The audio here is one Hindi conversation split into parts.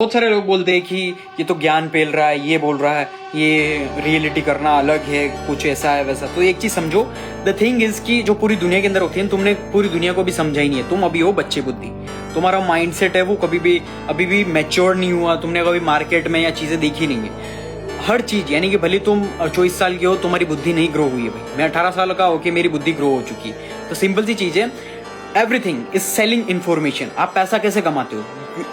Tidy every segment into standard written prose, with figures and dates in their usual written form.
बहुत सारे लोग बोलते हैं कि ये तो ज्ञान पेल रहा है, ये बोल रहा है, ये रियलिटी करना अलग है, कुछ ऐसा है वैसा। तो एक चीज समझो, द थिंग इज कि जो पूरी दुनिया के अंदर होती है, तुमने पूरी दुनिया को भी समझा ही नहीं है। तुम अभी हो बच्चे बुद्धि, तुम्हारा माइंडसेट है वो अभी भी मैच्योर नहीं हुआ। तुमने कभी मार्केट में या चीजें देखी नहीं है। हर चीज यानी कि भले तुम 24 साल के हो, तुम्हारी बुद्धि नहीं ग्रो हुई है भाई। मैं 18 साल का होके मेरी बुद्धि ग्रो हो चुकी है। तो सिंपल सी चीज है, एवरीथिंग इज सेलिंग इन्फॉर्मेशन। आप पैसा कैसे कमाते हो?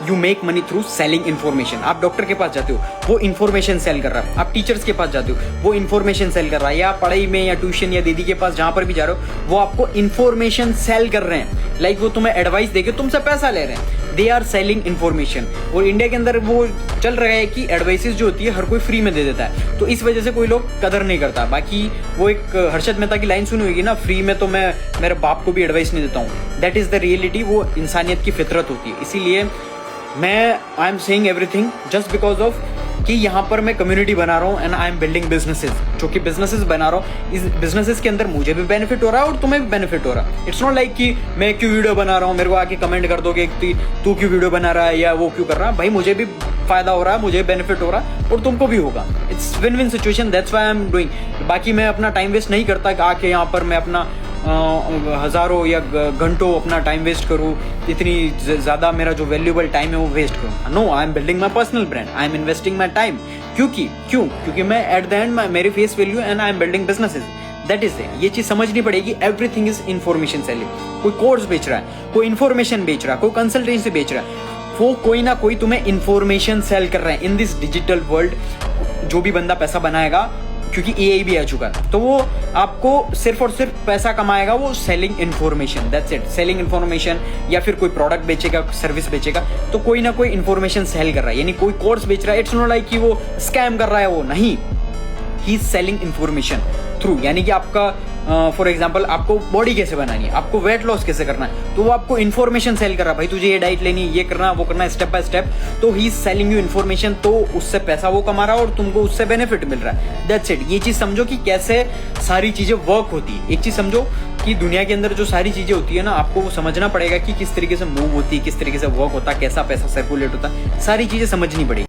You make money through selling information. आप डॉक्टर के पास जाते हो, वो इन्फॉर्मेशन सेल कर रहा है। आप टीचर्स के पास जाते हो, वो इन्फॉर्मेशन सेल कर रहा है। या पढ़ाई में या ट्यूशन या दीदी के पास जहां पर भी जा रहे हो, वो आपको इन्फॉर्मेशन सेल कर रहे हैं। लाइक वो तुम्हें एडवाइस देके तुमसे पैसा ले रहे हैं। They are selling information. और इंडिया के अंदर वो चल रहा है कि एडवाइसेस जो होती है हर कोई फ्री में दे देता है, तो इस वजह से कोई लोग कदर नहीं करता। बाकी वो एक हर्षद मेहता की लाइन सुनी होगी ना, फ्री में तो मैं मेरे बाप को भी एडवाइस नहीं देता हूँ। That is the reality. वो इंसानियत की फितरत होती है। इसीलिए I am saying everything just because of कि यहाँ पर मैं कम्युनिटी बना रहा हूँ and I am building businesses. जो कि बिजनेसेस बना रहा हूँ, इस बिजनेसेस के अंदर मुझे भी बेनिफिट हो रहा है और तुम्हें भी बेनिफिट हो रहा है। इट्स नॉट लाइक कि मैं क्यों वीडियो बना रहा हूँ, मेरे को आके कमेंट कर दोगे तू क्यों वीडियो बना रहा है या वो क्यों कर रहा है। भाई मुझे भी फायदा हो रहा है, मुझे बेनिफिट हो रहा है और तुमको भी होगा। It's win win situation, that's why I am doing. बाकी मैं अपना टाइम वेस्ट नहीं करता कि आके यहाँ पर मैं अपना हजारों या घंटों अपना टाइम वेस्ट करूँ, इतनी ज्यादा मेरा जो वैल्यूएबल टाइम है वो वेस्ट करूँ। No, I am building my personal brand, I am investing my time. क्योंकि मैं एट द एंड मेरी face value and I am building businesses. That is it. ये चीज समझनी पड़ेगी। Everything is information selling. कोई कोर्स बेच रहा है, कोई इन्फॉर्मेशन बेच रहा है, कोई कंसल्टेंसी बेच रहा है, वो कोई ना कोई तुम्हें इन्फॉर्मेशन सेल कर रहा है। इन दिस डिजिटल वर्ल्ड जो भी बंदा पैसा बनाएगा, क्योंकि एआई भी आ चुका है, तो वो आपको सिर्फ और सिर्फ पैसा कमाएगा वो selling information. That's it. Selling information, या फिर कोई प्रोडक्ट बेचेगा, सर्विस बेचेगा, तो कोई ना कोई इन्फॉर्मेशन सेल कर रहा है। यानी कोई कोर्स बेच रहा है, इट्स नॉट लाइक कि वो स्कैम कर रहा है, वो नहीं। ही इज सेलिंग इन्फॉर्मेशन थ्रू, यानी कि आपका फॉर एग्जाम्पल आपको बॉडी कैसे बनानी है, आपको वेट लॉस कैसे करना है, तो वो आपको इन्फॉर्मेशन सेल कर रहा है। भाई तुझे ये डाइट लेनी है, ये करना, वो करना, स्टेप बाय स्टेप। तो he is selling you information. तो उससे पैसा वो कमा रहा है और तुमको उससे बेनिफिट मिल रहा है। That's it. ये चीज समझो कि कैसे सारी चीजें वर्क होती है। एक चीज समझो कि दुनिया के अंदर जो सारी चीजें होती है ना, आपको वो समझना पड़ेगा कि किस तरीके से मूव होती है, किस तरीके से वर्क होता है, कैसा पैसा सर्कुलेट होता है, सारी चीजें समझनी पड़ेगी।